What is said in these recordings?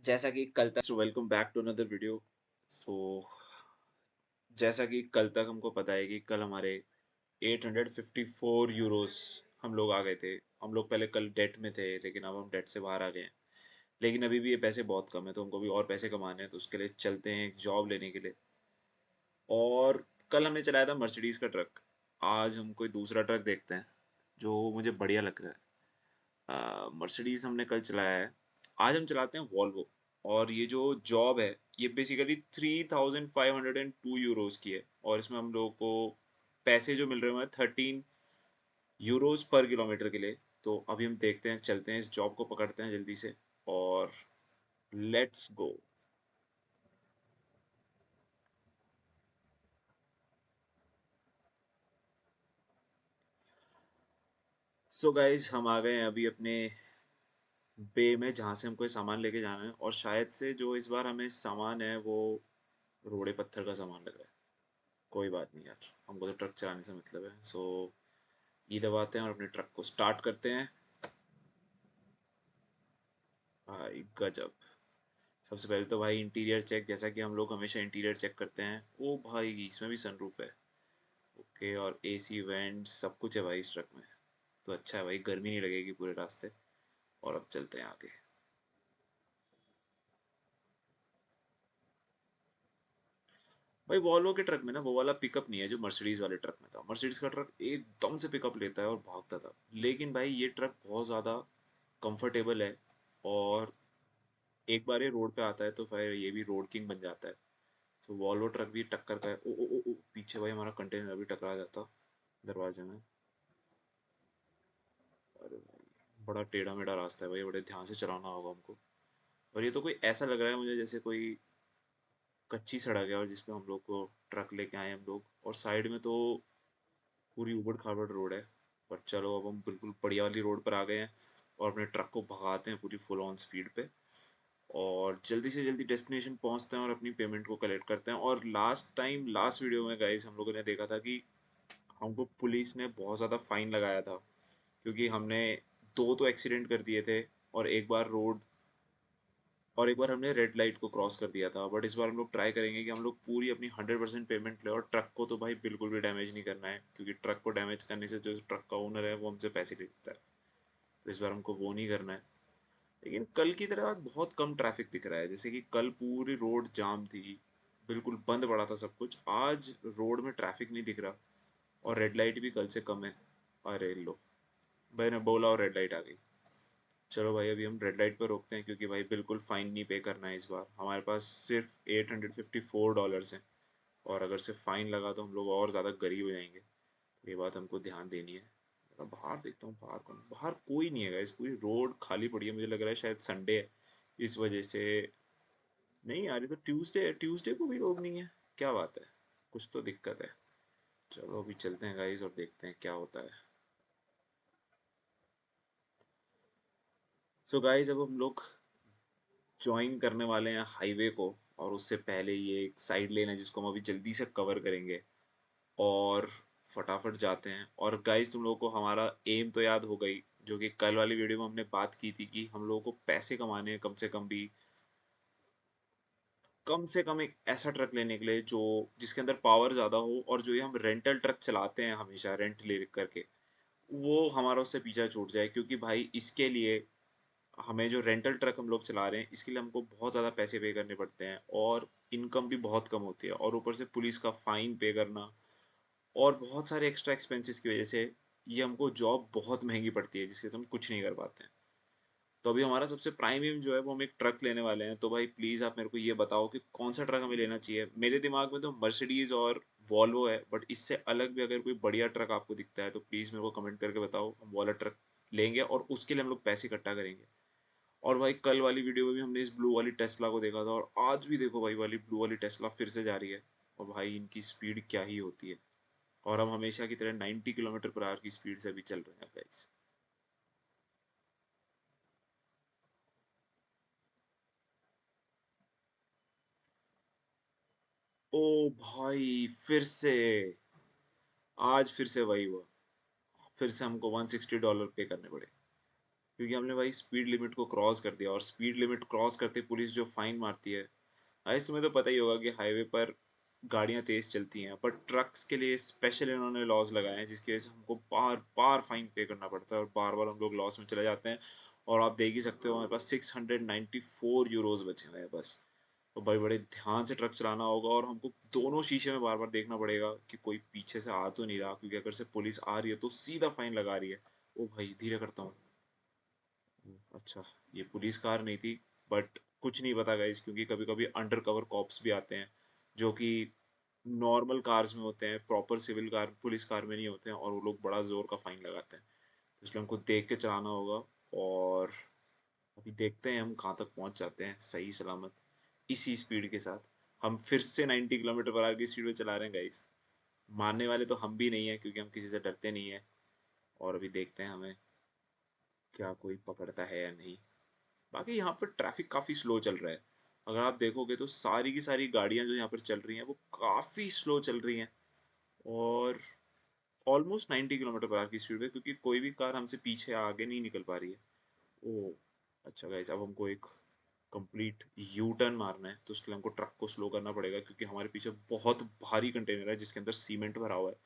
जैसा कि कल तक welcome back to another video. So जैसा कि कल तक हमको पता है कि कल हमारे 854 यूरोस हम लोग आ गए थे। हम लोग पहले कल डेट में थे, लेकिन अब हम डेट से बाहर आ गए हैं। लेकिन अभी भी ये पैसे बहुत कम है, तो हमको भी और पैसे कमाने हैं, तो उसके लिए चलते हैं एक जॉब लेने के लिए। और कल हमने चलाया था मर्सिडीज़ का ट्रक। आज हम कोई दूसरा ट्रक देखते हैं जो मुझे बढ़िया लग रहा है। मर्सिडीज़ हमने कल चलाया है, आज हम चलाते हैं वॉल्वो। और ये जो जॉब है, ये बेसिकली 3502 यूरोस की है, और इसमें हम लोगों को पैसे जो मिल रहे हैं 13 यूरोस पर किलोमीटर के लिए। तो अभी हम देखते हैं, चलते हैं इस जॉब को पकड़ते हैं जल्दी से, और लेट्स गो। सो गाइज, हम आ गए हैं अभी अपने बे में, जहाँ से हमको ये सामान लेके जाना है। और शायद से जो इस बार हमें सामान है वो रोड़े पत्थर का सामान लग रहा है। कोई बात नहीं यार, हमको तो ट्रक चलाने से मतलब है। सो ये दबाते हैं और अपने ट्रक को स्टार्ट करते हैं। भाई गजब। सबसे पहले तो भाई इंटीरियर चेक, जैसा कि हम लोग हमेशा इंटीरियर चेक करते हैं। ओ भाई, इसमें भी सनरूफ है। ओके, और एसी वेंट सब कुछ है भाई इस ट्रक में। तो अच्छा है भाई, गर्मी नहीं लगेगी पूरे रास्ते। और अब चलते हैं आगे। भाई वॉल्वो के ट्रक में ना वो वाला पिकअप नहीं है जो मर्सिडीज वाले ट्रक में था। मर्सिडीज का ट्रक एकदम से पिकअप लेता है और भागता था, लेकिन भाई ये ट्रक बहुत ज़्यादा कंफर्टेबल है। और एक बार ये रोड पे आता है तो फिर ये भी रोड किंग बन जाता है। तो वॉल्वो ट्रक भी टक्कर का है। ओ ओ ओ ओ, पीछे भाई हमारा कंटेनर अभी टकरा जाता दरवाजे में। अरे भाई, बड़ा टेढ़ा मेढ़ा रास्ता है भाई, बड़े ध्यान से चलाना होगा हमको। और ये तो कोई ऐसा लग रहा है मुझे जैसे कोई कच्ची सड़क है, और जिसपे हम लोग को ट्रक लेके आए हम लोग, और साइड में तो पूरी उबड़ खाबड़ रोड है। पर चलो, अब हम बिल्कुल बढ़िया वाली रोड पर आ गए हैं, और अपने ट्रक को भगाते हैं पूरी फुल ऑन स्पीड पे। और जल्दी से जल्दी डेस्टिनेशन पहुंचते हैं और अपनी पेमेंट को कलेक्ट करते हैं। और लास्ट वीडियो में गाइस हम लोगों ने देखा था कि हमको पुलिस ने बहुत ज़्यादा फाइन लगाया था, क्योंकि हमने दो तो एक्सीडेंट कर दिए थे, और एक बार हमने रेड लाइट को क्रॉस कर दिया था। बट इस बार हम लोग ट्राई करेंगे कि हम लोग पूरी अपनी 100% पेमेंट लें, और ट्रक को तो भाई बिल्कुल भी डैमेज नहीं करना है, क्योंकि ट्रक को डैमेज करने से जो ट्रक का ओनर है वो हमसे पैसे लेता है। तो इस बार हमको वो नहीं करना है। लेकिन कल की तरह आज बहुत कम ट्रैफिक दिख रहा है, जैसे कि कल पूरी रोड जाम थी, बिल्कुल बंद पड़ा था सब कुछ। आज रोड में ट्रैफिक नहीं दिख रहा, और रेड लाइट भी कल से कम है। अरे लो, मैंने बोला और रेड लाइट आ गई। चलो भाई, अभी हम रेड लाइट पर रोकते हैं, क्योंकि भाई बिल्कुल फ़ाइन नहीं पे करना है इस बार। हमारे पास सिर्फ $854 हैं, और अगर से फ़ाइन लगा तो हम लोग और ज़्यादा गरीब हो जाएंगे। तो ये बात हमको ध्यान देनी है। जरा बाहर देखता हूँ, बाहर कोई नहीं है गाइस, पूरी रोड खाली पड़ी है। मुझे लग रहा है शायद संडे है, इस वजह से। नहीं यार, ये तो ट्यूसडे है, ट्यूसडे को भी लोग नहीं है। क्या बात है, कुछ तो दिक्कत है। चलो अभी चलते हैं गाइस और देखते हैं क्या होता है। सो गाइस, अब हम लोग ज्वाइन करने वाले हैं हाईवे को, और उससे पहले ये एक साइड लेन है जिसको हम अभी जल्दी से कवर करेंगे, और फटाफट जाते हैं। और गाइस, तुम लोगों को हमारा एम तो याद हो गई, जो कि कल वाली वीडियो में हमने बात की थी कि हम लोगों को पैसे कमाने हैं, कम से कम भी, कम से कम एक ऐसा ट्रक लेने के लिए जो जिसके अंदर पावर ज़्यादा हो, और जो ये हम रेंटल ट्रक चलाते हैं हमेशा रेंट ले करके, वो हमारा उससे पीछा छूट जाए। क्योंकि भाई इसके लिए हमें जो रेंटल ट्रक हम लोग चला रहे हैं, इसके लिए हमको बहुत ज़्यादा पैसे पे करने पड़ते हैं, और इनकम भी बहुत कम होती है, और ऊपर से पुलिस का फाइन पे करना, और बहुत सारे एक्स्ट्रा एक्सपेंसेस की वजह से ये हमको जॉब बहुत महंगी पड़ती है, जिसके वजह से हम कुछ नहीं कर पाते हैं। तो अभी हमारा सबसे प्राइम एम जो है वो हम एक ट्रक लेने वाले हैं। तो भाई प्लीज़ आप मेरे को ये बताओ कि कौन सा ट्रक हमें लेना चाहिए। मेरे दिमाग में तो मर्सिडीज़ और वॉल्वो है, बट इससे अलग भी अगर कोई बढ़िया ट्रक आपको दिखता है तो प्लीज़ मेरे को कमेंट करके बताओ, हम वो वाला ट्रक लेंगे, और उसके लिए हम लोग पैसे इकट्ठा करेंगे। और भाई कल वाली वीडियो में भी हमने इस ब्लू वाली टेस्ला को देखा था, और आज भी देखो भाई वाली ब्लू वाली टेस्ला फिर से जा रही है। और भाई इनकी स्पीड क्या ही होती है। और हम हमेशा की तरह 90 किलोमीटर पर आवर की स्पीड से भी चल रहे हैं गाइस। ओ भाई, फिर से, आज फिर से वही हुआ। फिर से हमको $160 पे करने पड़े। क्योंकि हमने भाई स्पीड लिमिट को क्रॉस कर दिया, और स्पीड लिमिट क्रॉस करते पुलिस जो फाइन मारती है। गाइस तुम्हें तो पता ही होगा कि हाईवे पर गाड़ियां तेज चलती हैं, पर ट्रक्स के लिए स्पेशल इन्होंने लॉज लगाए हैं, जिसकी वजह से हमको बार बार फाइन पे करना पड़ता है और बार बार हम लोग लॉस में चले जाते हैं। और आप देख ही सकते हो हमारे पास 694 यूरोज बचे हुए हैं बस। तो भाई बड़े ध्यान से ट्रक चलाना होगा, और हमको दोनों शीशे में बार बार देखना पड़ेगा कि कोई पीछे से आ तो नहीं रहा, क्योंकि अगर से पुलिस आ रही है तो सीधा फाइन लगा रही है। ओ भाई धीरे करता हूँ। अच्छा, ये पुलिस कार नहीं थी, बट कुछ नहीं पता गाइस, क्योंकि कभी कभी अंडर कवर कॉप्स भी आते हैं जो कि नॉर्मल कार्स में होते हैं, proper civil car police car में नहीं होते हैं, और वो लोग बड़ा जोर का फाइन लगाते हैं। तो इसलिए हमको देख के चलाना होगा। और अभी देखते हैं हम कहाँ तक पहुँच जाते हैं सही सलामत इसी स्पीड के साथ। हम फिर से 90 किलोमीटर पर आवर की स्पीड में चला रहे हैं गाइस। मानने वाले तो हम भी नहीं है, क्योंकि हम किसी से डरते नहीं है। और अभी देखते हैं हमें क्या कोई पकड़ता है या नहीं। बाकी यहाँ पर ट्रैफिक काफ़ी स्लो चल रहा है। अगर आप देखोगे तो सारी की सारी गाड़ियाँ जो यहाँ पर चल रही हैं वो काफ़ी स्लो चल रही हैं, और ऑलमोस्ट 90 किलोमीटर पर आवर की स्पीड पे, क्योंकि कोई भी कार हमसे पीछे आगे नहीं निकल पा रही है। ओ अच्छा गाइस, अब हमको एक कंप्लीट यू टर्न मारना है, तो उसके लिए हमको ट्रक को स्लो करना पड़ेगा, क्योंकि हमारे पीछे बहुत भारी कंटेनर है जिसके अंदर सीमेंट भरा हुआ है।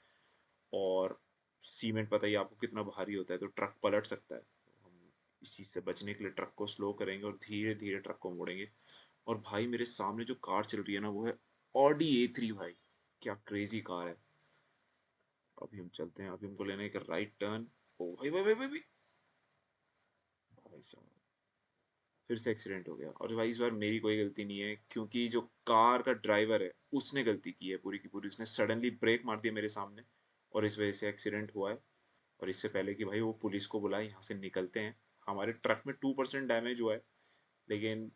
और सीमेंट पता ही आपको कितना भारी होता है, तो ट्रक पलट सकता है। तो हम इस चीज़ से बचने के लिए ट्रक को स्लो करेंगे और धीरे धीरे ट्रक को मोड़ेंगे। और भाई मेरे सामने जो कार चल रही है ना, वो है ऑडी A3 भाई। क्या क्रेजी कार है। अभी हम चलते हैं, अभी हमको लेना है एक राइट टर्न। ओ भाई भाई भाई भाई भाई, भाई साहब फिर से एक्सीडेंट हो गया। और भाई इस बार मेरी कोई गलती नहीं है, क्योंकि जो कार का ड्राइवर है उसने गलती की है पूरी की पूरी। उसने सडनली ब्रेक मार दिया मेरे सामने, और इस वजह से एक्सीडेंट हुआ है। और इससे पहले कि भाई वो पुलिस को बुलाए, यहाँ से निकलते हैं। हमारे ट्रक में 2% डैमेज हुआ है, लेकिन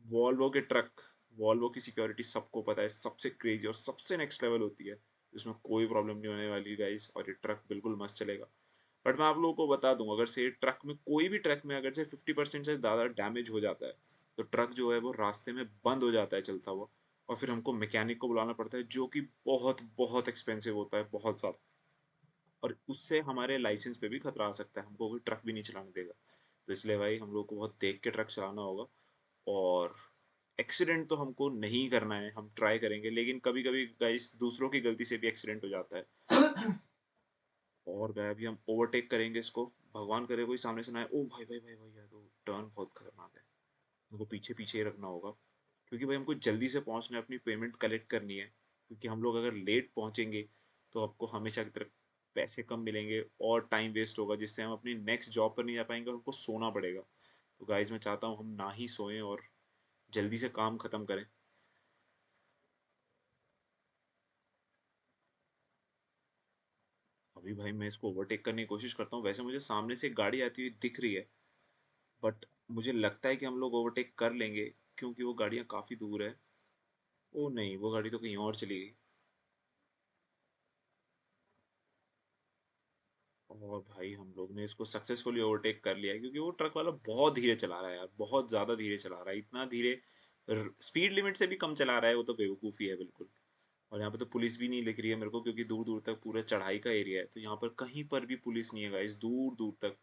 वॉल्वो के ट्रक, वॉल्वो की सिक्योरिटी सबको पता है, सबसे क्रेजी और सबसे नेक्स्ट लेवल होती है। इसमें कोई प्रॉब्लम नहीं होने वाली गाइस, और ये ट्रक बिल्कुल मस्त चलेगा। बट मैं आप लोगों को बता दूं, अगर से ट्रक में कोई भी ट्रक में अगर से 50% से ज़्यादा डैमेज हो जाता है, तो ट्रक जो है वो रास्ते में बंद हो जाता है चलता हुआ। और फिर हमको मैकेनिक को बुलाना पड़ता है, जो कि बहुत बहुत एक्सपेंसिव होता है, बहुत ज़्यादा। और उससे हमारे लाइसेंस पे भी खतरा आ सकता है, हमको कोई ट्रक भी नहीं चलाने देगा। तो इसलिए भाई हम लोग को बहुत देख के ट्रक चलाना होगा। और एक्सीडेंट तो हमको नहीं करना है, हम ट्राई करेंगे, लेकिन कभी कभी गाइस दूसरों की गलती से भी एक्सीडेंट हो जाता है। और गए अभी हम ओवरटेक करेंगे इसको। भगवान करे कोई सामने से ना आए। ओ भाई भाई भाई भाई, यार तो टर्न बहुत खतरनाक है। हमको पीछे पीछे ही रखना होगा, क्योंकि भाई हमको जल्दी से पहुंचना है, अपनी पेमेंट कलेक्ट करनी है। क्योंकि हम लोग अगर लेट पहुंचेंगे तो आपको हमेशा की तरह पैसे कम मिलेंगे और टाइम वेस्ट होगा, जिससे हम अपनी नेक्स्ट जॉब पर नहीं जा पाएंगे और हमको सोना पड़ेगा। तो गाइज मैं चाहता हूँ हम ना ही सोएं और जल्दी से काम खत्म करें। अभी भाई मैं इसको ओवरटेक करने की कोशिश करता हूँ। वैसे मुझे सामने से एक गाड़ी आती हुई दिख रही है, बट मुझे लगता है कि हम लोग ओवरटेक कर लेंगे, क्योंकि वो गाड़ियाँ काफ़ी दूर है। ओ नहीं, वो गाड़ी तो कहीं और चली गई। और भाई हम लोग ने इसको सक्सेसफुली ओवरटेक कर लिया है, क्योंकि वो ट्रक वाला बहुत धीरे चला रहा है यार, बहुत ज़्यादा धीरे चला रहा है, इतना धीरे स्पीड लिमिट से भी कम चला रहा है। वो तो बेवकूफ़ी है बिल्कुल। और यहाँ पे तो पुलिस भी नहीं दिख रही है मेरे को, क्योंकि दूर दूर तक पूरा चढ़ाई का एरिया है, तो यहाँ पर कहीं पर भी पुलिस नहीं है गाइस, दूर दूर तक।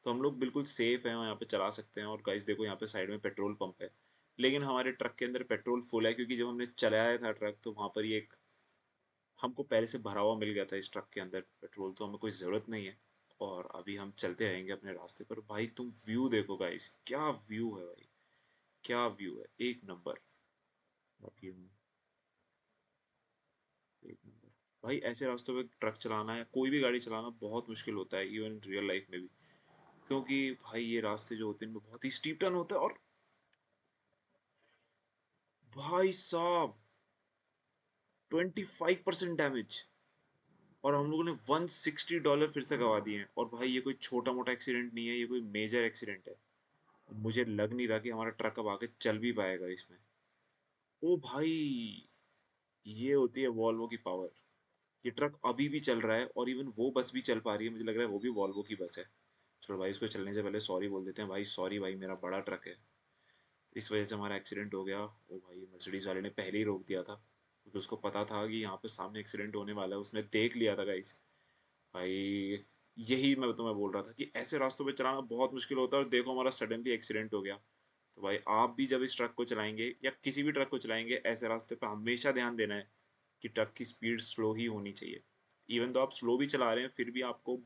तो हम लोग बिल्कुल सेफ हैं और यहाँ पे चला सकते हैं। और गाइस देखो, यहाँ पे साइड में पेट्रोल पंप है, लेकिन हमारे ट्रक के अंदर पेट्रोल फुल है, क्योंकि जब हमने चलाया था ट्रक तो वहाँ पर ये एक हमको पहले से भरा हुआ मिल गया था इस ट्रक के अंदर पेट्रोल, तो हमें कोई ज़रूरत नहीं है। और अभी हम चलते रहेंगे अपने रास्ते पर। भाई तुम व्यू देखो गाइस, क्या व्यू है भाई, क्या व्यू है, एक नंबर। बाकी एक नंबर। भाई ऐसे रास्तों पे ट्रक चलाना है, कोई भी गाड़ी चलाना बहुत मुश्किल होता है, इवन रियल लाइफ में भी। क्योंकि भाई ये रास्ते जो होते हैं इनमें बहुत ही स्टीप टर्न होता है। और भाई साहब 25% डैमेज, और हम लोगों ने $160 फिर से गवा दिए हैं। और भाई ये कोई छोटा मोटा एक्सीडेंट नहीं है, ये कोई मेजर एक्सीडेंट है। मुझे लग नहीं रहा कि हमारा ट्रक अब आगे चल भी पाएगा इसमें। ओ भाई, ये होती है वॉल्वो की पावर। ये ट्रक अभी भी चल रहा है, और इवन वो बस भी चल पा रही है, मुझे लग रहा है वो भी वॉल्वो की बस है। चलो भाई, इसको चलने से पहले सॉरी बोल देते हैं। भाई सॉरी भाई, मेरा बड़ा ट्रक है, इस वजह से हमारा एक्सीडेंट हो गया। ओ भाई, मर्सिडीज वाले ने पहले ही रोक दिया था, क्योंकि उसको पता था कि यहाँ पे सामने एक्सीडेंट होने वाला है, उसने देख लिया था गाइस। भाई यही मैं तुम्हें बोल रहा था कि ऐसे रास्तों पे चलाना बहुत मुश्किल होता है, और देखो हमारा सडनली एक्सीडेंट हो गया। तो भाई आप भी जब इस ट्रक को चलाएंगे या किसी भी ट्रक को चलाएंगे ऐसे रास्ते पे हमेशा ध्यान देना है कि ट्रक की स्पीड स्लो ही होनी चाहिए। इवन तो आप स्लो भी चला रहे हैं फिर भी आपको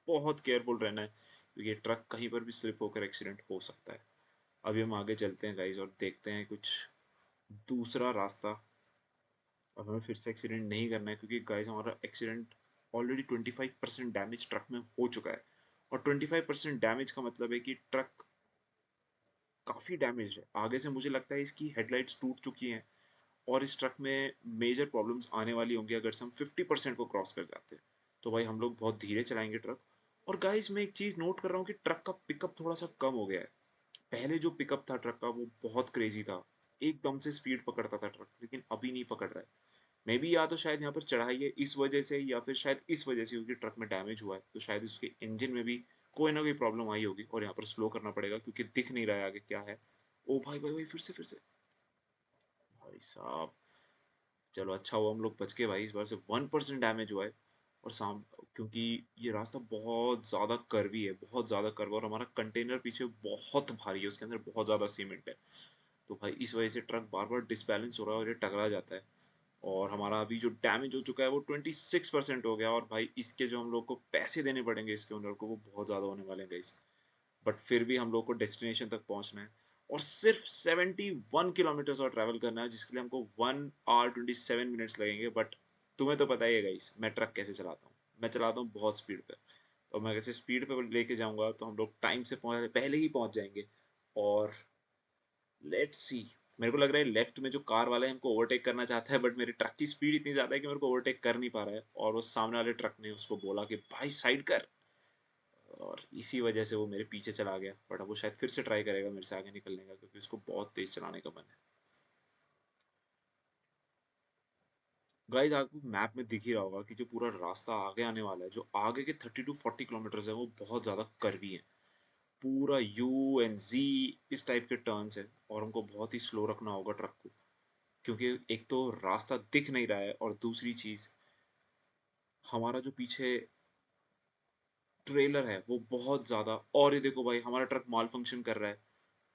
बहुत केयरफुल रहना है, क्योंकि ये ट्रक कहीं पर भी स्लिप होकर एक्सीडेंट हो सकता है। अभी हम आगे चलते हैं गाइज और देखते हैं कुछ दूसरा रास्ता। अब हमें फिर से एक्सीडेंट नहीं करना है, क्योंकि गाइस हमारा एक्सीडेंट ऑलरेडी 25% डैमेज ट्रक में हो चुका है। और 25% डैमेज का मतलब है कि ट्रक काफ़ी डैमेज है। आगे से मुझे लगता है इसकी हेडलाइट्स टूट चुकी हैं, और इस ट्रक में मेजर प्रॉब्लम्स आने वाली होंगी अगर से हम 50% को क्रॉस कर जाते हैं। तो भाई हम लोग बहुत धीरे चलाएंगे ट्रक। और गाइस मैं एक चीज़ नोट कर रहा हूँ कि ट्रक का पिकअप थोड़ा सा कम हो गया है। पहले जो पिकअप था ट्रक का वो बहुत क्रेजी था, एकदम से स्पीड पकड़ता था ट्रक, लेकिन अभी नहीं पकड़ रहा है। मे बी या तो शायद यहाँ पर चढ़ाई है इस वजह से, या फिर शायद इस वजह से क्योंकि ट्रक में डैमेज हुआ है, तो शायद उसके इंजन में भी कोई ना कोई प्रॉब्लम आई होगी और यहाँ पर स्लो करना पड़ेगा क्योंकि दिख नहीं रहा है आगे क्या है। ओ भाई भाई भाई, फिर से भाई साहब। चलो अच्छा हुआ हम लोग बच गए भाई, इस बार से 1% डैमेज हुआ है। और साम क्योंकि ये रास्ता बहुत ज़्यादा कर्वी है, बहुत ज़्यादा कर्व, और हमारा कंटेनर पीछे बहुत भारी है, उसके अंदर बहुत ज़्यादा सीमेंट है। तो भाई इस वजह से ट्रक बार बार डिसबैलेंस हो रहा है और ये टकरा जाता है। और हमारा अभी जो डैमेज हो चुका है वो 26% हो गया, और भाई इसके जो हम लोग को पैसे देने पड़ेंगे इसके ओनर को वो बहुत ज़्यादा होने वाले हैं गाइस। बट फिर भी हम लोग को डेस्टिनेशन तक पहुंचना है, और सिर्फ 71 किलोमीटर्स और ट्रैवल करना है, जिसके लिए हमको 1 आवर 27 मिनट्स लगेंगे। बट तुम्हें तो पता ही है गाइस मैं ट्रक कैसे चलाता हूँ, मैं चलाता हूँ बहुत स्पीड पे। तो मैं कैसे स्पीड पे लेके जाऊंगा तो हम लोग टाइम से पहुंच पहले ही पहुंच जाएंगे। और लेट्स सी, मेरे को लग रहा है लेफ्ट में जो कार वाला है हमको ओवरटेक करना चाहता है, बट मेरे ट्रक की स्पीड इतनी ज़्यादा है कि मेरे को ओवरटेक कर नहीं पा रहा है, और वो सामने वाले ट्रक ने उसको बोला कि भाई साइड कर, और इसी वजह से वो मेरे पीछे चला गया। बट अब वो शायद फिर से ट्राई करेगा मेरे से आगे निकलने का, क्योंकि उसको बहुत तेज चलाने का मन है। गाइस आपको मैप में दिख ही रहा होगा कि जो पूरा रास्ता आगे आने वाला है, जो आगे के 30 to 40 किलोमीटर्स है वो बहुत ज़्यादा कर्वी है। पूरा यू एंड जी इस टाइप के टर्न्स है, और हमको बहुत ही स्लो रखना होगा ट्रक को, क्योंकि एक तो रास्ता दिख नहीं रहा है, और दूसरी चीज़ हमारा जो पीछे ट्रेलर है वो बहुत ज़्यादा। और ये देखो भाई हमारा ट्रक माल फंक्शन कर रहा है,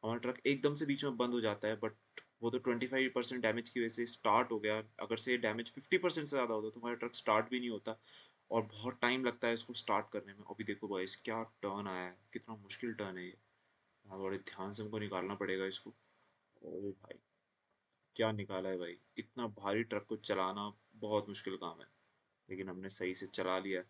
हमारा ट्रक एकदम से बीच में बंद हो जाता है। बट वो तो 25% डैमेज की वजह से स्टार्ट हो गया, अगर से डैमेज 50% से ज़्यादा होता तो हमारा ट्रक स्टार्ट भी नहीं होता, और बहुत टाइम लगता है इसको स्टार्ट करने में। अभी देखो भाई क्या टर्न आया है, कितना मुश्किल टर्न है ये। हाँ, बड़े ध्यान से हमको निकालना पड़ेगा इसको। ओ भाई क्या निकाला है भाई, इतना भारी ट्रक को चलाना बहुत मुश्किल काम है, लेकिन हमने सही से चला लिया।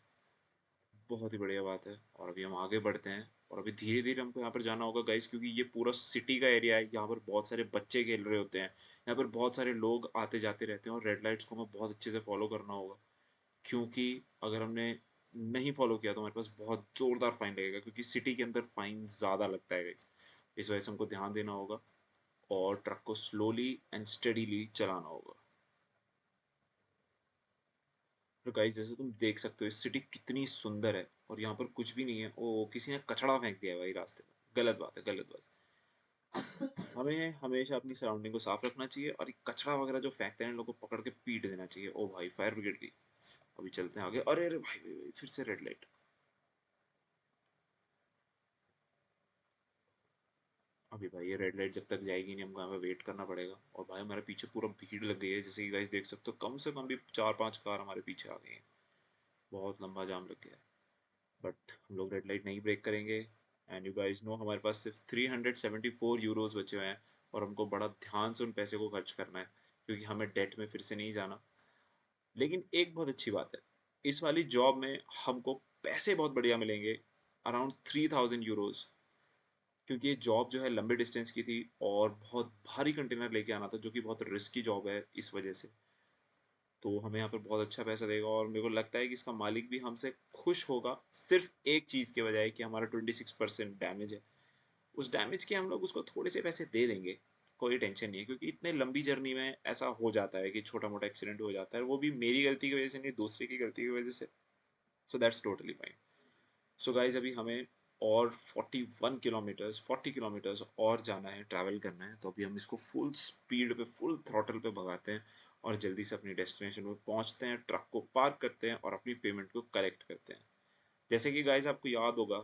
बहुत ही बढ़िया बात है। और अभी हम आगे बढ़ते हैं, और अभी धीरे धीरे हमको यहाँ पर जाना होगा गाइस, क्योंकि ये पूरा सिटी का एरिया है, यहाँ पर बहुत सारे बच्चे खेल रहे होते हैं, यहाँ पर बहुत सारे लोग आते जाते रहते हैं, और रेड लाइट्स को हमें बहुत अच्छे से फॉलो करना होगा। क्योंकि अगर हमने नहीं फॉलो किया तो हमारे पास बहुत ज़ोरदार फाइन लगेगा, क्योंकि सिटी के अंदर फाइन ज़्यादा लगता है गाइस। इस वजह से हमको ध्यान देना होगा, और ट्रक को स्लोली एंड स्टडीली चलाना होगा। तो गाइस जैसे तुम देख सकते हो सिटी कितनी सुंदर है, और यहाँ पर कुछ भी नहीं है। ओ किसी ने कचड़ा फेंक दिया है भाई रास्ते में, गलत बात है, गलत बात है। हमें हमेशा अपनी सराउंडिंग को साफ रखना चाहिए, और ये कचड़ा वगैरह जो फेंकते हैं इन लोगों को पकड़ के पीट देना चाहिए। ओ भाई फायर ब्रिगेड की। अभी चलते हैं आगे। अरे अरे भाई, भाई, भाई फिर से रेड लाइट। अभी भाई ये रेड लाइट जब तक जाएगी नहीं हमको यहाँ पे वेट करना पड़ेगा। और भाई हमारे पीछे पूरा भीड़ लग गई है, जैसे कि गाइस देख सकते हो कम से कम भी 4-5 कार हमारे पीछे आ गई हैं। बहुत लंबा जाम लग गया है। बट हम लोग रेड लाइट नहीं ब्रेक करेंगे। एंड यू गाइस नो हमारे पास सिर्फ 374 यूरोज बचे हुए हैं, और हमको बड़ा ध्यान से उन पैसे को खर्च करना है, क्योंकि हमें डेट में फिर से नहीं जाना। लेकिन एक बहुत अच्छी बात है, इस वाली जॉब में हमको पैसे बहुत बढ़िया मिलेंगे, अराउंड 3000 यूरोज। क्योंकि ये जॉब जो है लंबे डिस्टेंस की थी, और बहुत भारी कंटेनर लेके आना था, जो कि बहुत रिस्की जॉब है इस वजह से। तो हमें यहाँ पर बहुत अच्छा पैसा देगा, और मेरे को लगता है कि इसका मालिक भी हमसे खुश होगा, सिर्फ एक चीज़ के बजाय कि हमारा 26% डैमेज है। उस डैमेज के हम लोग उसको थोड़े से पैसे दे देंगे, कोई टेंशन नहीं है, क्योंकि इतने लंबी जर्नी में ऐसा हो जाता है कि छोटा मोटा एक्सीडेंट हो जाता है, वो भी मेरी गलती की वजह से नहीं, दूसरे की गलती की वजह से। So that's totally fine. So guys अभी हमें और 40 किलोमीटर्स और जाना है, ट्रैवल करना है। तो अभी हम इसको फुल स्पीड पे फुल थ्रॉटल पे भगाते हैं, और जल्दी से अपनी डेस्टिनेशन पर पहुंचते हैं, ट्रक को पार्क करते हैं और अपनी पेमेंट को कलेक्ट करते हैं। जैसे कि गाइस आपको याद होगा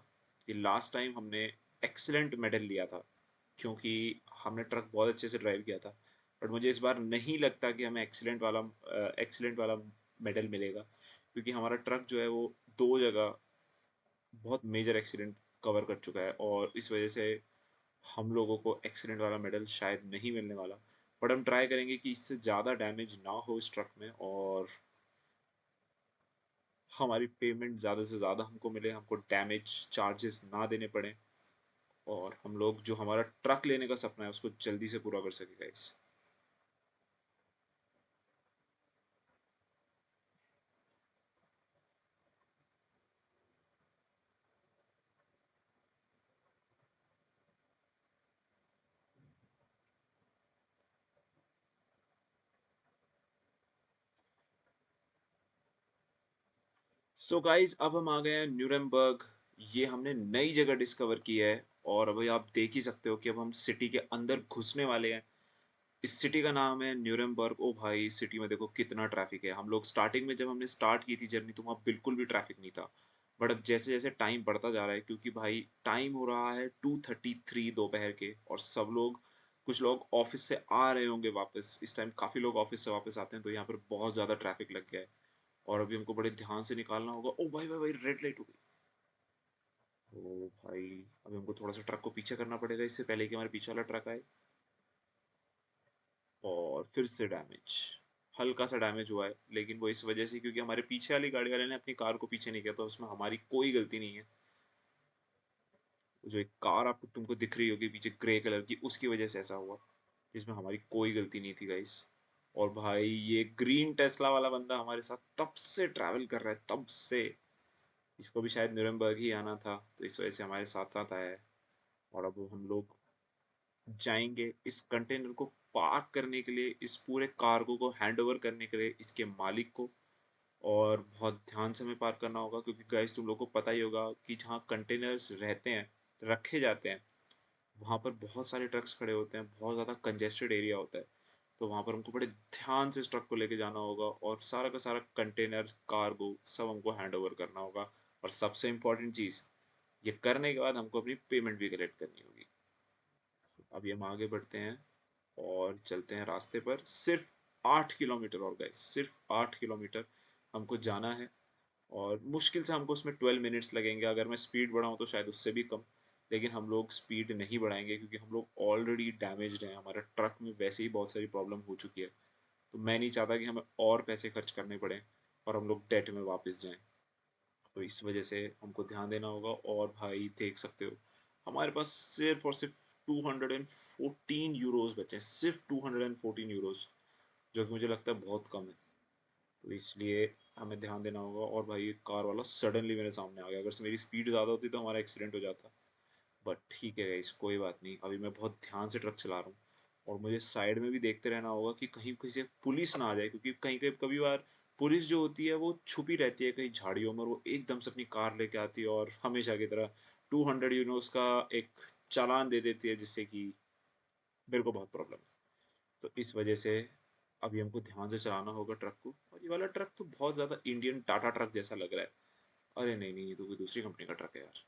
कि लास्ट टाइम हमने एक्सीलेंट मेडल लिया था, क्योंकि हमने ट्रक बहुत अच्छे से ड्राइव किया था। बट मुझे इस बार नहीं लगता कि हमें एक्सीलेंट वाला मेडल मिलेगा, क्योंकि हमारा ट्रक जो है वो दो जगह बहुत मेजर एक्सीडेंट कवर कर चुका है, और इस वजह से हम लोगों को एक्सीडेंट वाला मेडल शायद नहीं मिलने वाला। बट हम ट्राई करेंगे कि इससे ज़्यादा डैमेज ना हो इस ट्रक में, और हमारी पेमेंट ज़्यादा से ज़्यादा हमको मिले, हमको डैमेज चार्जेस ना देने पड़े, और हम लोग जो हमारा ट्रक लेने का सपना है उसको जल्दी से पूरा कर सके गाइस। सो गाइस अब हम आ गए हैं न्यूरेमबर्ग। ये हमने नई जगह डिस्कवर की है, और अभी आप देख ही सकते हो कि अब हम सिटी के अंदर घुसने वाले हैं। इस सिटी का नाम है न्यूरेमबर्ग। ओ भाई, सिटी में देखो कितना ट्रैफिक है। हम लोग स्टार्टिंग में जब हमने स्टार्ट की थी जर्नी तो वहाँ बिल्कुल भी ट्रैफिक नहीं था। बट अब जैसे जैसे टाइम बढ़ता जा रहा है, क्योंकि भाई टाइम हो रहा है 2:33 दोपहर के, और सब लोग, कुछ लोग ऑफिस से आ रहे होंगे वापस। इस टाइम काफ़ी लोग ऑफिस से वापस आते हैं, तो यहाँ पर बहुत ज़्यादा ट्रैफिक लग गया है, और अभी हमको बड़े ध्यान से निकालना होगा। ओ भाई भाई भाई, रेड लाइट हो गई। ओ भाई, अभी हमको थोड़ा सा ट्रक को पीछे करना पड़ेगा इससे पहले कि हमारे पीछे वाला ट्रक आए। और फिर से डैमेज, हल्का सा डैमेज हुआ है, लेकिन वो इस वजह से क्योंकि हमारे पीछे वाली गाड़ी वाले ने अपनी कार को पीछे नहीं किया, तो उसमें हमारी कोई गलती नहीं है। जो एक कार आपको तुमको दिख रही होगी पीछे ग्रे कलर की, उसकी वजह से ऐसा हुआ, जिसमें हमारी कोई गलती नहीं थी गाइस। और भाई ये ग्रीन टेस्ला वाला बंदा हमारे साथ तब से ट्रैवल कर रहा है, तब से। इसको भी शायद न्यूरमबर्ग ही आना था, तो इस वजह से हमारे साथ साथ आया है। और अब हम लोग जाएंगे इस कंटेनर को पार्क करने के लिए, इस पूरे कार्गो को हैंड ओवर करने के लिए इसके मालिक को। और बहुत ध्यान से हमें पार्क करना होगा, क्योंकि गाइस तुम लोग को पता ही होगा कि जहाँ कंटेनर्स रहते हैं, रखे जाते हैं, वहाँ पर बहुत सारे ट्रक्स खड़े होते हैं, बहुत ज़्यादा कंजेस्टेड एरिया होता है। तो वहाँ पर हमको बड़े ध्यान से इस ट्रक को लेके जाना होगा, और सारा का सारा कंटेनर कार्गो सब हमको हैंड ओवर करना होगा। और सबसे इम्पोर्टेंट चीज़, ये करने के बाद हमको अपनी पेमेंट भी कलेक्ट करनी होगी। अभी हम आगे बढ़ते हैं और चलते हैं रास्ते पर। सिर्फ 8 किलोमीटर, और गए सिर्फ 8 किलोमीटर हमको जाना है, और मुश्किल से हमको उसमें 12 मिनट्स लगेंगे। अगर मैं स्पीड बढ़ाऊँ तो शायद उससे भी कम, लेकिन हम लोग स्पीड नहीं बढ़ाएंगे, क्योंकि हम लोग ऑलरेडी डैमेज्ड हैं। हमारा ट्रक में वैसे ही बहुत सारी प्रॉब्लम हो चुकी है, तो मैं नहीं चाहता कि हमें और पैसे खर्च करने पड़े और हम लोग डेट में वापस जाएं। तो इस वजह से हमको ध्यान देना होगा। और भाई देख सकते हो, हमारे पास सिर्फ और सिर्फ 214 यूरोज बचे हैं, सिर्फ 214 यूरोज, जो कि मुझे लगता है बहुत कम है। तो इसलिए हमें ध्यान देना होगा। और भाई कार वाला सडनली मेरे सामने आ गया, अगर से मेरी स्पीड ज़्यादा होती तो हमारा एक्सीडेंट हो जाता। बट ठीक है गाइस, कोई बात नहीं, अभी मैं बहुत ध्यान से ट्रक चला रहा हूँ, और मुझे साइड में भी देखते रहना होगा कि कहीं किसी पुलिस ना आ जाए, क्योंकि कहीं कहीं कभी बार पुलिस जो होती है वो छुपी रहती है कहीं झाड़ियों में, और वो एकदम से अपनी कार लेके आती है और हमेशा की तरह 200 यूनोस का एक चालान दे देती है, जिससे कि मेरे को बहुत प्रॉब्लम है। तो इस वजह से अभी हमको ध्यान से चलाना होगा ट्रक को। और ये वाला ट्रक तो बहुत ज़्यादा इंडियन टाटा ट्रक जैसा लग रहा है। अरे नहीं नहीं, ये तो कोई दूसरी कंपनी का ट्रक है यार।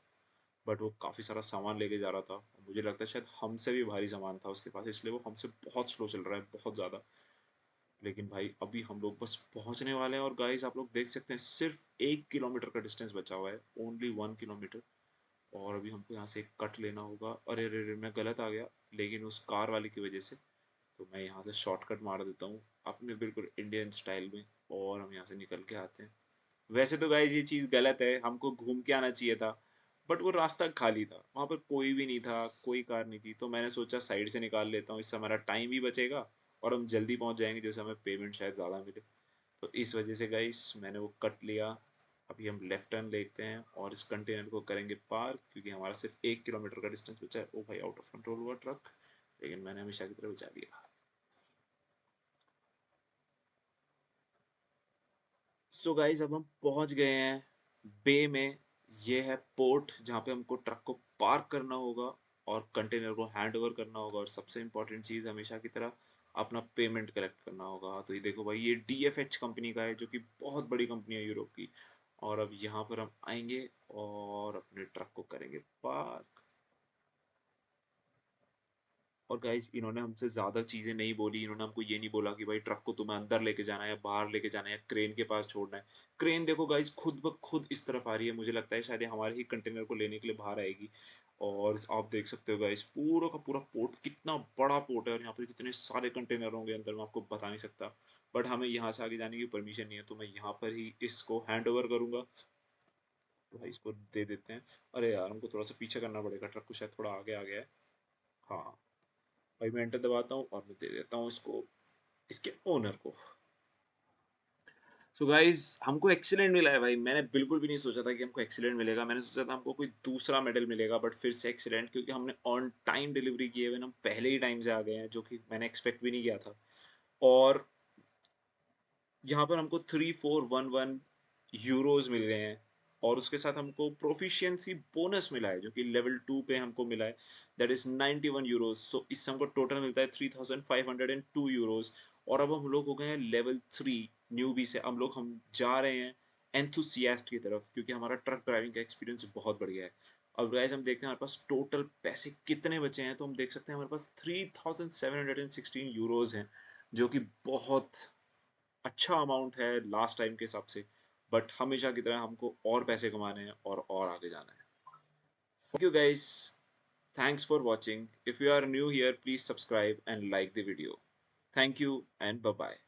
बट वो काफ़ी सारा सामान लेके जा रहा था, मुझे लगता है शायद हमसे भी भारी सामान था उसके पास, इसलिए वो हमसे बहुत स्लो चल रहा है, बहुत ज़्यादा। लेकिन भाई अभी हम लोग बस पहुंचने वाले हैं, और गाइस आप लोग देख सकते हैं सिर्फ 1 किलोमीटर का डिस्टेंस बचा हुआ है, ओनली 1 किलोमीटर। और अभी हमको यहाँ से एक कट लेना होगा। अरे अरे अरे, मैं गलत आ गया, लेकिन उस कार वाले की वजह से। तो मैं यहाँ से शॉर्टकट मार देता हूँ अपने बिल्कुल इंडियन स्टाइल में, और हम यहाँ से निकल के आते हैं। वैसे तो गाइज ये चीज़ गलत है, हमको घूम के आना चाहिए था। बट वो रास्ता खाली था, वहाँ पर कोई भी नहीं था, कोई कार नहीं थी, तो मैंने सोचा साइड से निकाल लेता हूँ, इससे हमारा टाइम भी बचेगा और हम जल्दी पहुँच जाएंगे, जैसे हमें पेमेंट शायद ज़्यादा मिले। तो इस वजह से गाइस मैंने वो कट लिया। अभी हम लेफ्ट टर्न लेते हैं और इस कंटेनर को करेंगे पार, क्योंकि हमारा सिर्फ 1 किलोमीटर का डिस्टेंस बचा है। ओ भाई, आउट ऑफ कंट्रोल हुआ ट्रक, लेकिन मैंने हमेशा की तरह बचा लिया। सो गाइज अब हम पहुंच गए हैं बे में। ये है पोर्ट जहाँ पे हमको ट्रक को पार्क करना होगा और कंटेनर को हैंड ओवर करना होगा, और सबसे इम्पोर्टेंट चीज़ हमेशा की तरह अपना पेमेंट कलेक्ट करना होगा। तो ये देखो भाई, ये DFH कंपनी का है, जो कि बहुत बड़ी कंपनी है यूरोप की। और अब यहाँ पर हम आएंगे और अपने ट्रक को करेंगे पार्क। और गाइस इन्होंने हमसे ज़्यादा चीज़ें नहीं बोली, इन्होंने हमको ये नहीं बोला कि भाई ट्रक को तुम्हें अंदर लेके जाना है या बाहर लेके जाना है या क्रेन के पास छोड़ना है। क्रेन देखो गाइस खुद ब खुद इस तरफ आ रही है, मुझे लगता है शायद ये हमारे ही कंटेनर को लेने के लिए बाहर आएगी। और आप देख सकते हो गाइस पूरा का पूरा पोर्ट कितना बड़ा पोर्ट है और यहाँ पर कितने सारे कंटेनर होंगे अंदर, मैं आपको बता नहीं सकता। बट हमें यहाँ से आगे जाने की परमिशन नहीं है, तो मैं यहाँ पर ही इसको हैंड ओवर करूँगा। तो भाई इसको दे देते हैं। अरे यार हमको थोड़ा सा पीछे करना पड़ेगा, ट्रक को शायद थोड़ा आगे आ गया है। हाँ भाई मैं एंटर दबाता हूँ और मैं दे देता हूँ इसको, इसके ओनर को। सो गाइज हमको एक्सीलेंट मिला है भाई, मैंने बिल्कुल भी नहीं सोचा था कि हमको एक्सीलेंट मिलेगा, मैंने सोचा था हमको कोई दूसरा मेडल मिलेगा, बट फिर से एक्सीलेंट, क्योंकि हमने ऑन टाइम डिलीवरी की है, हम पहले ही टाइम से आ गए हैं, जो कि मैंने एक्सपेक्ट भी नहीं किया था। और यहाँ पर हमको 3411 यूरोज मिल गए हैं। और उसके साथ हमको प्रोफिशिएंसी बोनस मिला है जो कि लेवल 2 पे हमको मिला है, दैट इज 91 यूरोज। सो इससे हमको टोटल मिलता है 3502 यूरोज। और अब हम लोग हो गए हैं लेवल 3 न्यूबी से, हम जा रहे हैं एंथुसियास्ट की तरफ, क्योंकि हमारा ट्रक ड्राइविंग का एक्सपीरियंस बहुत बढ़ गया है। अब गाइस हम देखते हैं हमारे पास टोटल पैसे कितने बचे हैं, तो हम देख सकते हैं हमारे पास 3716 यूरोज हैं, जो कि बहुत अच्छा अमाउंट है लास्ट टाइम के हिसाब से। बट हमेशा की तरह हमको और पैसे कमाने हैं और आगे जाना है। Thank you guys, thanks for watching. If you are new here please subscribe and like the video. Thank you and bye bye.